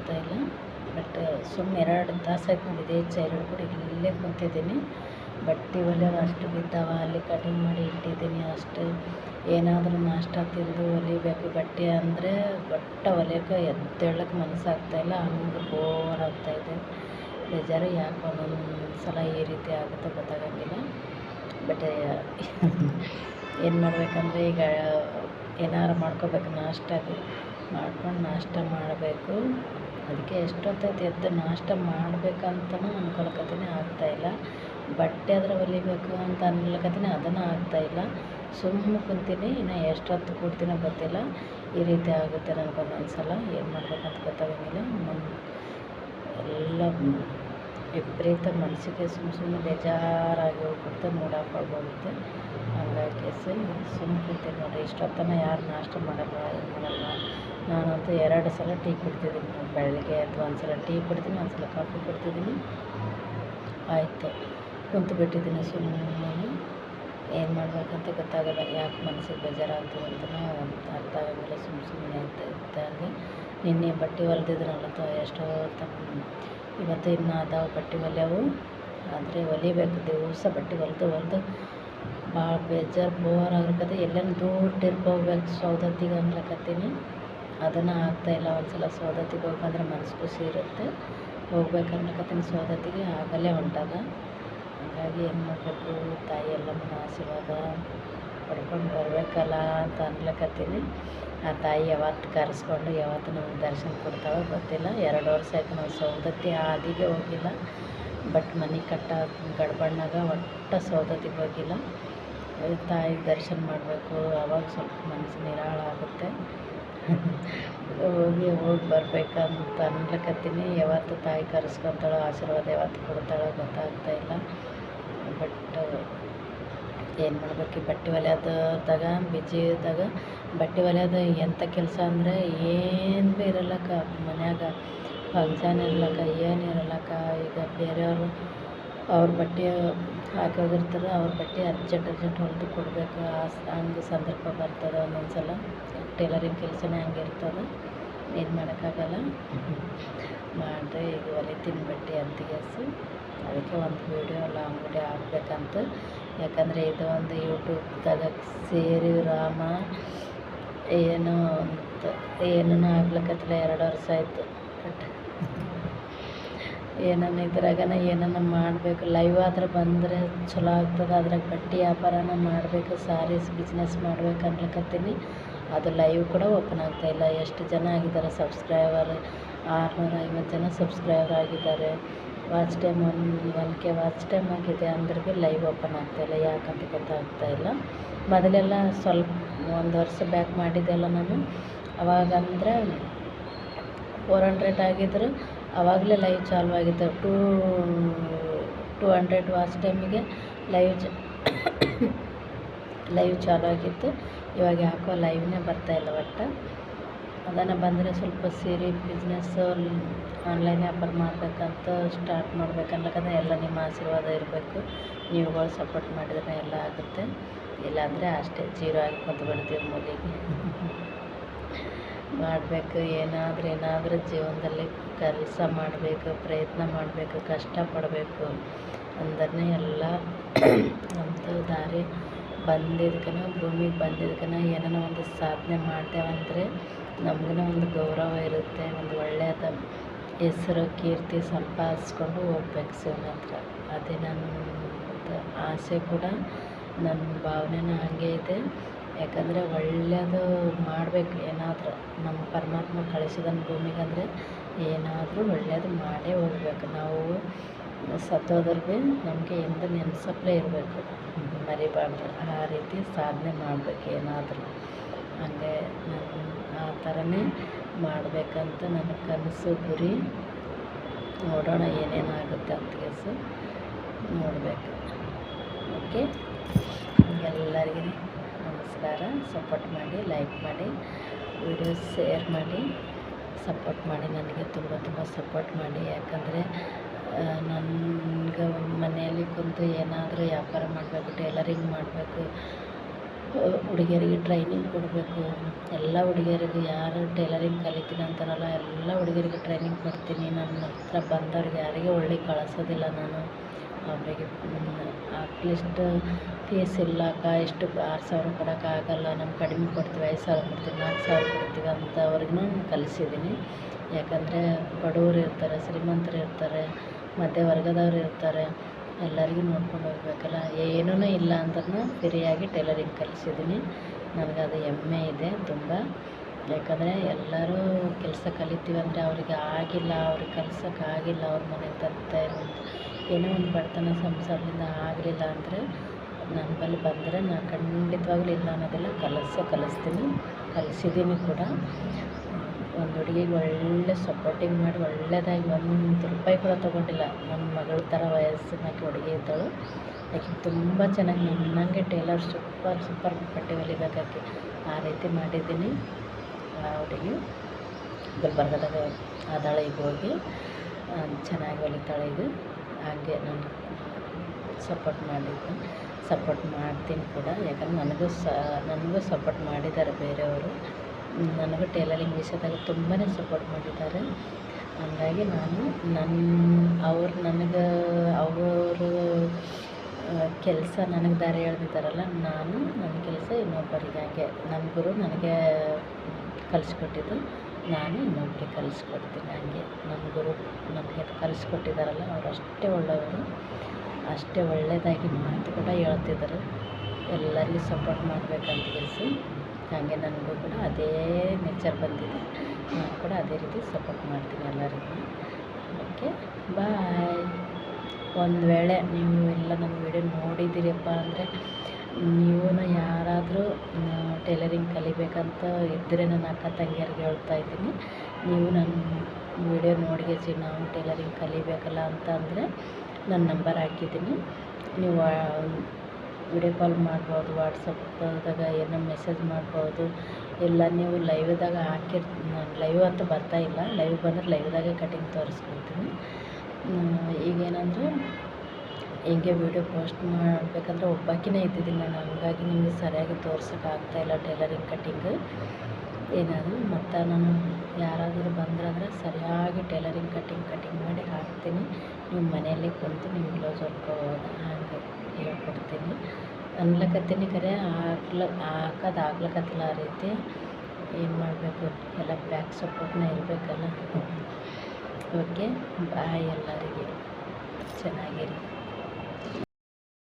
ಆಗ್ತಾಯಿಲ್ಲ. ಬಟ್ ಸುಮ್ಮನೆ 2 ತಾಸು ಆಯ್ತು ನೋಡಿ ಇದೇ ಚೇರಲ್ಲಿ ಕೂಡ ಇಲ್ಲೇ ಕುಂತಿದ್ದೀನಿ. ಬಟ್ಟೆ ಹೊಲಿಯೋದು ಅಷ್ಟು ಬಿದ್ದಾವ, ಅಲ್ಲಿ ಕಟಿಂಗ್ ಮಾಡಿ ಇಟ್ಟಿದ್ದೀನಿ ಅಷ್ಟು. ಏನಾದರೂ ನಾಷ್ಟ ತಿಂದು ಹೊಲಿಬೇಕು ಬಟ್ಟೆ ಅಂದರೆ ಹೊಲಿಯೋಕೆ ಎದ್ದೇಳಕ್ಕೆ ಮನಸ್ಸಾಗ್ತಾಯಿಲ್ಲ. ಹಂಗೆ ಬೋರ್ ಆಗ್ತಾಯಿದೆ, ಬೇಜಾರು. ಯಾಕೆ ಒಂದೊಂದು ಸಲ ಈ ರೀತಿ ಆಗುತ್ತೋ ಗೊತ್ತಾಗೋಂಗಿಲ್ಲ. ಬಟ್ ಏನು ಮಾಡಬೇಕಂದ್ರೆ ಈಗ ಏನಾರು ಮಾಡ್ಕೋಬೇಕು, ನಾಷ್ಟಾಗಿ ಮಾಡ್ಕೊಂಡು ನಾಷ್ಟ ಮಾಡಬೇಕು. ಅದಕ್ಕೆ ಎಷ್ಟೊತ್ತೈತೆ ಎದ್ದು ನಾಷ್ಟ ಮಾಡಬೇಕಂತನೂ ಅಂದ್ಕೊಳಕತ್ತೀನಿ, ಆಗ್ತಾಯಿಲ್ಲ. ಬಟ್ಟೆ ಆದರೆ ಹೊಲಿಬೇಕು ಅಂತ ಅನ್ಲಕತ್ತೀನಿ, ಅದನ್ನು ಆಗ್ತಾಯಿಲ್ಲ. ಸುಮ್ಮನೆ ಕುಂತೀನಿ, ಇನ್ನು ಎಷ್ಟೊತ್ತು ಕೂಡ್ತೀನೋ ಗೊತ್ತಿಲ್ಲ. ಈ ರೀತಿ ಆಗುತ್ತೆ ನನಗೆ ಒಂದೊಂದು ಸಲ, ಏನು ಮಾಡ್ಬೇಕಂತ ಗೊತ್ತಾಗೋಂಗಿಲ್ಲ. ಎಲ್ಲ ವಿಪರೀತ ಮನಸ್ಸಿಗೆ ಸುಮ್ಮನೆ ಬೇಜಾರಾಗಿ ಹೋಗ್ಬಿಡುತ್ತೆ, ಮೂಡ್ ಆಫ್ ಆಗೋಗುತ್ತೆ. ಹಂಗಾಗಿ ಸುಮ್ಮನೆ ಕುಂತೀನಿ ನೋಡಿ. ಇಷ್ಟೊತ್ತನ ಯಾರು ನಾಷ್ಟ ಮಾಡಲ್ಲ, ಏನು ಮಾಡಲ್ಲ. ನಾನಂತೂ 2 ಸಲ ಟೀ ಕುಡ್ತಿದ್ದೀನಿ. ಬೆಳಗ್ಗೆ ಅಥವಾ ಒಂದು ಸಲ ಟೀ ಕುಡ್ತೀನಿ, ಒಂದು ಸಲ ಕಾಫಿ ಕುಡ್ತಿದ್ದೀನಿ. ಆಯಿತು, ಕುಂತು ಬಿಟ್ಟಿದ್ದೀನಿ ಸುಮ್ಮನೆ. ಏನು ಮಾಡಬೇಕಂತ ಗೊತ್ತಾಗಲ್ಲ, ಯಾಕೆ ಮನಸ್ಸಿಗೆ ಬೇಜಾರಾಗ್ತದೆ ಅಂತಲೂ ಅರ್ಥ ಆಗೋಂಗಿಲ್ಲ. ಸುಮ್ಮನೆ ಇದ್ದಂಗೆ ನಿನ್ನೆ ಬಟ್ಟೆ ಹೊಲ್ದಿದ್ರಲ್ಲ ಎಷ್ಟೋ ಇವತ್ತು ಇನ್ನೂ ಅದಾವೆ ಬಟ್ಟೆ ಹೊಲಿಯೋವು. ಆದರೆ ಹೊಲಿಬೇಕು, ದಿವಸ ಬಟ್ಟೆ ಹೊಲ್ದು ಭಾಳ ಬೇಜಾರು, ಬೋರ್ ಆಗ್ಲಿಕ್ಕತ್ತೆ. ಎಲ್ಲೇನು ದೂರ ಟ್ರಿಪ್ ಹೋಗ್ಬೇಕು ಸೌದತ್ತಿಗೆ ಅನ್ಲಕತ್ತೀನಿ, ಅದನ್ನು ಆಗ್ತಾಯಿಲ್ಲ. ಒಂದು ಸಲ ಸೌದತ್ತಿಗೆ ಹೋಗ್ಬಂದ್ರೆ ಮನಸ್ಸು ಖುಷಿ ಇರುತ್ತೆ. ಹೋಗ್ಬೇಕು ಅನ್ಲಕತ್ತೀನಿ ಸೌದತ್ತಿಗೆ, ಆಗಲೇ ಹೊಂಟಾಗ. ಹಾಗಾಗಿ ಏನು ಮಾಡಬೇಕು, ತಾಯಿ ಎಲ್ಲಮ್ಮನ ಆಶೀರ್ವಾದ ಪಡ್ಕೊಂಡು ಬರಬೇಕಲ್ಲ ಅಂತ ಅನ್ಲಕತ್ತೀನಿ. ಆ ತಾಯಿ ಯಾವತ್ತು ಕರೆಸ್ಕೊಂಡು ಯಾವತ್ತು ನಮಗೆ ದರ್ಶನ ಕೊಡ್ತಾಳೋ ಗೊತ್ತಿಲ್ಲ. 2 ವರ್ಷ ಆಯ್ತು ನಾವು ಸೌದತ್ತಿ ಹಾದಿಗೆ ಹೋಗಿಲ್ಲ. ಬಟ್ ಮನೆ ಗಡ್ಬಣ್ಣಾಗ ಒಟ್ಟು ಸೌದತ್ತಿಗೆ ಹೋಗಿಲ್ಲ. ತಾಯಿಗೆ ದರ್ಶನ ಮಾಡಬೇಕು, ಅವಾಗ ಸ್ವಲ್ಪ ಮನಸ್ಸು ನಿರಾಳ ಆಗುತ್ತೆ. ಹೋಗಿ ಬರ್ಬೇಕಂತ ಅನ್ಲಕತ್ತೀನಿ. ಯಾವತ್ತು ತಾಯಿ ಕರೆಸ್ಕೊತಾಳೋ, ಆಶೀರ್ವಾದ ಯಾವತ್ತು ಕೊಡ್ತಾಳೋ ಗೊತ್ತಾಗ್ತಾಯಿಲ್ಲ. ಬಟ್ ಏನು ಮಾಡಬೇಕು, ಬಟ್ಟೆ ಹೊಲಿಯೋದಾಗ ಬಿಜಿ ಇದ್ದಾಗ ಬಟ್ಟೆ ಹೊಲಿಯೋದು ಎಂಥ ಕೆಲಸ ಅಂದರೆ ಏನು ಭೀ ಇರಲ್ಲಕ್ಕ ಮನ್ಯಾಗ. ಫಂಕ್ಷನ್ ಇರ್ಲಕ್ಕ, ಏನು ಇರಲ್ಲಕ್ಕ. ಈಗ ಬೇರೆಯವರು ಅವ್ರ ಬಟ್ಟೆ ಹಾಕಿ ಹೋಗಿರ್ತಾರೆ, ಅವ್ರ ಬಟ್ಟೆ ಅರ್ಜೆಂಟ್ ಹೊಲಿದು ಕೊಡಬೇಕು. ಹಂಗೆ ಸಂದರ್ಭ ಬರ್ತದೆ ಒಂದೊಂದು ಸಲ. ಟೈಲರಿಂಗ್ ಕೆಲಸನೇ ಹಂಗೆ ಇರ್ತದೆ, ಏನು ಮಾಡೋಕ್ಕಾಗಲ್ಲ. ಮಾಡಿರಿ, ಈಗ ಹೊಲಿತೀನಿ ಬಟ್ಟೆ ಅಂತಿಗೆಸು. ಅದಕ್ಕೆ ಒಂದು ವೀಡಿಯೋ ಲಾಂಗ್ ವೀಡಿಯೋ ಹಾಕ್ಬೇಕಂತ. ಯಾಕಂದರೆ ಇದು ಒಂದು ಯೂಟ್ಯೂಬ್ದಾಗ ಸೇರಿ ರಾಮ ಏನೋ ಅಂತ ಏನೂ ಆಗ್ಲಿಕ್ಕತ್ತಿಲ್ಲ. 2 ವರ್ಷ ಆಯಿತು. ಬಟ್ ಏನನ್ನ ಇದ್ರಾಗನ ಏನನ್ನ ಮಾಡಬೇಕು, ಲೈವ್ ಆದ್ರೆ ಬಂದರೆ ಚಲೋ ಆಗ್ತದೆ. ಅದ್ರಾಗ ಬಟ್ಟೆ ವ್ಯಾಪಾರನ ಮಾಡಬೇಕು, ಸಾರೀಸ್ ಬಿಸ್ನೆಸ್ ಮಾಡ್ಬೇಕು ಅನ್ಲಿಕ್ಕತ್ತೀನಿ. ಅದು ಲೈವ್ ಕೂಡ ಓಪನ್ ಆಗ್ತಾಯಿಲ್ಲ. ಎಷ್ಟು ಜನ ಆಗಿದ್ದಾರೆ ಸಬ್ಸ್ಕ್ರೈಬರ್, 650 ಜನ ಸಬ್ಸ್ಕ್ರೈಬರ್ ಆಗಿದ್ದಾರೆ. Watch time 1K watch time ಆಗಿದೆ, ಅಂದ್ರೆ ಭೀ ಲೈವ್ ಓಪನ್ ಆಗ್ತಾಯಿಲ್ಲ. ಯಾಕಂತ ಗೊತ್ತಾಗ್ತಾಯಿಲ್ಲ. ಮೊದಲೆಲ್ಲ ಸ್ವಲ್ಪ 1 ವರ್ಷ ಬ್ಯಾಕ್ ಮಾಡಿದ್ದೆಲ್ಲ ನಾನು. ಅವಾಗಂದರೆ 400 ಆಗಿದ್ರು, ಆವಾಗಲೇ ಲೈವ್ ಚಾಲು ಆಗಿತ್ತು. 200 ವಾಚ್ ಟೈಮಿಗೆ ಲೈವ್ ಚಾಲು ಆಗಿತ್ತು. ಇವಾಗ ಯಾಕೋ ಲೈವ್ನೇ ಬರ್ತಾಯಿಲ್ಲ ಒಟ್ಟು. ಅದನ್ನು ಬಂದರೆ ಸ್ವಲ್ಪ ಸೀರೆ ಬಿಸ್ನೆಸ್ಸು ಆನ್ಲೈನ್ ವ್ಯಾಪಾರ ಮಾಡಬೇಕಂತ ಸ್ಟಾರ್ಟ್ ಮಾಡ್ಬೇಕನ್ಲಕ್ಕಂದ್ರೆ ಎಲ್ಲ ನಿಮ್ಮ ಆಶೀರ್ವಾದ ಇರಬೇಕು. ನೀವುಗಳು ಸಪೋರ್ಟ್ ಮಾಡಿದ್ರೆ ಎಲ್ಲ ಆಗುತ್ತೆ. ಇಲ್ಲಾಂದರೆ ಅಷ್ಟೇ ಜೀರೋ ಆಗಿ ಕುಂತ್ಬಿಡ್ತೀವಿ ಮೂಲೆಗೆ. ಮಾಡಬೇಕು, ಏನಾದರೂ ಜೀವನದಲ್ಲಿ ಕೆಲಸ ಮಾಡಬೇಕು, ಪ್ರಯತ್ನ ಮಾಡಬೇಕು, ಕಷ್ಟಪಡಬೇಕು ಅಂದ್ರೆ ಎಲ್ಲ ನಮ್ಮದು ದಾರಿ ಬಂದಿದ್ದಕ್ಕನ, ಭೂಮಿಗೆ ಬಂದಿದ್ದಕ್ಕನ ಏನಾರ ಒಂದು ಸಾಧನೆ ಮಾಡ್ತೇವಂದರೆ ನಮಗೂ ಒಂದು ಗೌರವ ಇರುತ್ತೆ. ಒಂದು ಒಳ್ಳೆಯದ ಹೆಸರು ಕೀರ್ತಿ ಸಂಪಾದಿಸ್ಕೊಂಡು ಹೋಗ್ಬೇಕು ಶಿವನ ಹತ್ರ. ಅದೇ ನನ್ನ ಆಸೆ ಕೂಡ, ನನ್ನ ಭಾವನೆನೂ ಹಾಗೆ ಇದೆ. ಯಾಕಂದರೆ ಒಳ್ಳೆಯದು ಮಾಡಬೇಕು. ಏನಾದರೂ ನಮ್ಮ ಪರಮಾತ್ಮ ಕಳಿಸಿದನು ಭೂಮಿಗಂದರೆ ಏನಾದರೂ ಒಳ್ಳೆಯದು ಮಾಡೇ ಹೋಗ್ಬೇಕು. ನಾವು ಸತ್ತೋದ್ರೆ ಭೀ ನಮಗೆ ಎಂದು ನೆನೆಸಪ್ಲೇ ಇರಬೇಕು, ಮರಿಬಾರ್ದು. ಆ ರೀತಿ ಸಾಧನೆ ಮಾಡಬೇಕು ಏನಾದರೂ. ಹಂಗೆ ನಾನು ಆ ಥರನೇ ಮಾಡಬೇಕಂತ ನನ್ನ ಕನಸು, ಗುರಿ. ನೋಡೋಣ ಏನೇನಾಗುತ್ತೆ ಅಂತ ನೋಡಬೇಕು. ಓಕೆ, ಎಲ್ಲರಿಗೂ ನಮಸ್ಕಾರ. ಸಪೋರ್ಟ್ ಮಾಡಿ, ಲೈಕ್ ಮಾಡಿ, ವಿಡಿಯೋಸ್ ಶೇರ್ ಮಾಡಿ, ಸಪೋರ್ಟ್ ಮಾಡಿ. ನನಗೆ ತುಂಬ ಸಪೋರ್ಟ್ ಮಾಡಿ. ಯಾಕಂದರೆ ನನಗೆ ಮನೆಯಲ್ಲಿ ಕುಂತು ಏನಾದರೂ ವ್ಯಾಪಾರ ಮಾಡಬೇಕು, ಟೈಲರಿಂಗ್ ಮಾಡಬೇಕು ಹುಡುಗಿಯರಿಗೆ ಟ್ರೈನಿಂಗ್ ಕೊಡಬೇಕು. ಎಲ್ಲ ಹುಡುಗಿಯರಿಗೆ ಯಾರು ಟೈಲರಿಂಗ್ ಕಲಿತೀನಿ ಅಂತಾರಲ್ಲ ಎಲ್ಲ ಹುಡುಗಿಯರಿಗೆ ಟ್ರೈನಿಂಗ್ ಕೊಡ್ತೀನಿ. ನನ್ನ ಹತ್ರ ಬಂದವ್ರಿಗೆ ಯಾರಿಗೆ ಒಳ್ಳೆ ಕಳಿಸೋದಿಲ್ಲ ನಾನು. ಅವರಿಗೆ ಅಟ್ಲೀಸ್ಟ್ ಫೀಸ್ ಇಲ್ಲ ಅಕ್ಕ, ಎಷ್ಟು 6,000 ಕೊಡೋಕ್ಕಾಗಲ್ಲ, ನಮ್ಗೆ ಕಡಿಮೆ ಕೊಡ್ತೀವಿ, 5,000 ಕೊಡ್ತೀವಿ, 4,000 ಕೊಡ್ತೀವಿ ಅಂಥವ್ರಿಗೂ ಕಲಿಸಿದ್ದೀನಿ. ಯಾಕಂದರೆ ಬಡವರು ಇರ್ತಾರೆ, ಶ್ರೀಮಂತರು ಇರ್ತಾರೆ, ಮಧ್ಯವರ್ಗದವ್ರು ಇರ್ತಾರೆ, ಎಲ್ಲರಿಗೂ ನೋಡ್ಕೊಂಡು ಹೋಗ್ಬೇಕಲ್ಲ. ಏನೂ ಇಲ್ಲ ಅಂದ್ರೂ ಫ್ರೀಯಾಗಿ ಟೈಲರಿಂಗ್ ಕಲಿಸಿದ್ದೀನಿ. ನನಗದು ಹೆಮ್ಮೆ ಇದೆ ತುಂಬ. ಯಾಕಂದರೆ ಎಲ್ಲರೂ ಕೆಲಸ ಕಲಿತೀವಿ ಅಂದರೆ ಅವ್ರಿಗೆ ಆಗಿಲ್ಲ, ಅವ್ರಿಗೆ ಕಲ್ಸೋಕ್ಕಾಗಿಲ್ಲ, ಅವ್ರ ಮನೆಗೆ ತಂದೆ ಏನೋ ಒಂದು ಬಡತನ ಸಂಸಾರದಿಂದ ಆಗಲಿಲ್ಲ ಅಂದರೆ ನನ್ನ ಬಳಿ ಬಂದರೆ ನಾನು ಖಂಡಿತವಾಗ್ಲೂ ಇಲ್ಲ ಅನ್ನೋದಿಲ್ಲ, ಕಲಿಸ್ತೀನಿ, ಕಲಿಸಿದ್ದೀನಿ ಕೂಡ. ಒಂದು ಹುಡುಗಿಗೆ ಒಳ್ಳೆ ಸಪೋರ್ಟಿಂಗ್ ಮಾಡಿ ಒಳ್ಳೆಯದಾಗಿ ₹1 ಕೂಡ ತೊಗೊಂಡಿಲ್ಲ. ನನ್ನ ಮಗಳ ಥರ ವಯಸ್ಸಿನಾಕಿ ಹುಡುಗಿ ಇದ್ದಳು. ಆಕೆ ತುಂಬ ಚೆನ್ನಾಗಿ ನನ್ನಂಗೆ ಟೇಲರ್ ಸೂಪರ್ ಬಟ್ಟೆ ಹೊಲಿಬೇಕಾಕಿ. ಆ ರೀತಿ ಮಾಡಿದ್ದೀನಿ. ಆ ಹುಡುಗಿ ಗುಲ್ಬರ್ಗದಾಗ ಆದಾಳ, ಈಗ ಹೋಗಿ ಚೆನ್ನಾಗಿ ಹೊಲಿತಾಳೆ. ಈಗ ಹಾಗೆ ನಾನು ಸಪೋರ್ಟ್ ಮಾಡ್ತೀನಿ ಕೂಡ. ಯಾಕಂದ್ರೆ ನನಗೂ ಸಪೋರ್ಟ್ ಮಾಡಿದ್ದಾರೆ ಬೇರೆಯವರು. ನನಗೂ ಟೈಲರಿಂಗ್ ವಿಷಯದಾಗ ತುಂಬಾ ಸಪೋರ್ಟ್ ಮಾಡಿದ್ದಾರೆ. ಹಂಗಾಗಿ ಅವರು ಕೆಲಸ ನನಗೆ ದಾರಿ ಎಳೆದಿದ್ದಾರಲ್ಲ, ನಾನು ನನ್ನ ಕೆಲಸ ಇನ್ನೊಬ್ಬರಿಗೆ. ಹಾಗೆ ನನ್ನ ಗುರು ನನಗೆ ಕಲಿಸ್ಕೊಟ್ಟಿದ್ದು, ನಾನು ಇನ್ನೊಬ್ಬರಿಗೆ ಕಲಿಸ್ಕೊಡ್ತೀನಿ. ಹಾಗೆ ನನ್ನ ಗುರು ನನಗೆ ಕಲಿಸ್ಕೊಟ್ಟಿದ್ದಾರಲ್ಲ, ಅವರು ಅಷ್ಟೇ ಒಳ್ಳೆಯವರು, ಅಷ್ಟೇ ಒಳ್ಳೆಯದಾಗಿ ಮಾತು ಕೂಡ ಹೇಳ್ತಿದ್ದಾರೆ. ಎಲ್ಲರಿಗೂ ಸಪೋರ್ಟ್ ಮಾಡಬೇಕಂತ ತಿಳಿಸಿ. ಹಾಗೆ ನನಗೂ ಕೂಡ ಅದೇ ನೇಚರ್ ಬಂದಿದೆ. ನಾನು ಕೂಡ ಅದೇ ರೀತಿ ಸಪೋರ್ಟ್ ಮಾಡ್ತೀನಿ ಎಲ್ಲರಿಗೂ. ಓಕೆ, ಬಾಯ್. ಒಂದು ವೇಳೆ ನೀವು ಎಲ್ಲ ನನ್ನ ವಿಡಿಯೋ ನೋಡಿದ್ದೀರಪ್ಪ ಅಂದರೆ, ನೀವು ಯಾರಾದರೂ ಟೈಲರಿಂಗ್ ಕಲಿಬೇಕಂತ ಇದ್ದರೆ ನನ್ನ ಅಕ್ಕ ತಂಗಿಯರಿಗೆ ಹೇಳ್ತಾ ಇದ್ದೀನಿ, ನೀವು ನನ್ನ ವಿಡಿಯೋ ನೋಡಿಗೆಸಿ ನಾವು ಟೈಲರಿಂಗ್ ಕಲಿಬೇಕಲ್ಲ ಅಂತ ಅಂದರೆ ನನ್ನ ನಂಬರ್ ಹಾಕಿದ್ದೀನಿ. ನೀವು ವಿಡಿಯೋ ಕಾಲ್ ಮಾಡ್ಬೋದು, ವಾಟ್ಸಪ್ದಾಗ ಏನೋ ಮೆಸೇಜ್ ಮಾಡ್ಬೋದು, ಇಲ್ಲ ನೀವು ಲೈವ್ದಾಗ ಲೈವ್ ಅಂತೂ ಬರ್ತಾಯಿಲ್ಲ. ಲೈವ್ ಬಂದರೆ ಲೈವ್ದಾಗೆ ಕಟಿಂಗ್ ತೋರಿಸ್ಕೊಡ್ತೀನಿ. ಈಗೇನಂದರೆ ಹಿಂಗೆ ವೀಡಿಯೋ ಪೋಸ್ಟ್ ಮಾಡಬೇಕಂದ್ರೆ ಒಬ್ಬಾಕಿನೇ ಇದ್ದಿದ್ದೀನಿ ನಾನು. ಹಂಗಾಗಿ ನಿಮಗೆ ಸರಿಯಾಗಿ ತೋರ್ಸೋಕ್ಕಾಗ್ತಾಯಿಲ್ಲ ಟೈಲರಿಂಗ್ ಕಟಿಂಗ್ ಏನಾದರೂ. ಮತ್ತು ನಾನು ಯಾರಾದರೂ ಬಂದ್ರಂದರೆ ಸರಿಯಾಗಿ ಟೈಲರಿಂಗ್ ಕಟಿಂಗ್ ಮಾಡಿ ಹಾಕ್ತೀನಿ. ನೀವು ಮನೆಯಲ್ಲೇ ಕುಂತು ನೀವು ಬ್ಲೌಸ್ ಹೊಲ್ಕೋಬೋದು, ಹಾಗೆ ಹೇಳ್ಕೊಡ್ತೀನಿ. ಅನ್ಲಕತ್ತೀನಿ ಖರೆ ಆಗ್ಲಕತ್ತಿಲ್ಲ. ಆ ರೀತಿ ಏನು ಮಾಡಬೇಕು, ಎಲ್ಲ ಬ್ಯಾಕ್ ಸಪೋರ್ಟ್ನೇ ಇರಬೇಕಲ್ಲ. ಓಕೆ, ಬಾಯ್. ಎಲ್ಲರಿಗೆ ಚೆನ್ನಾಗಿರಿ.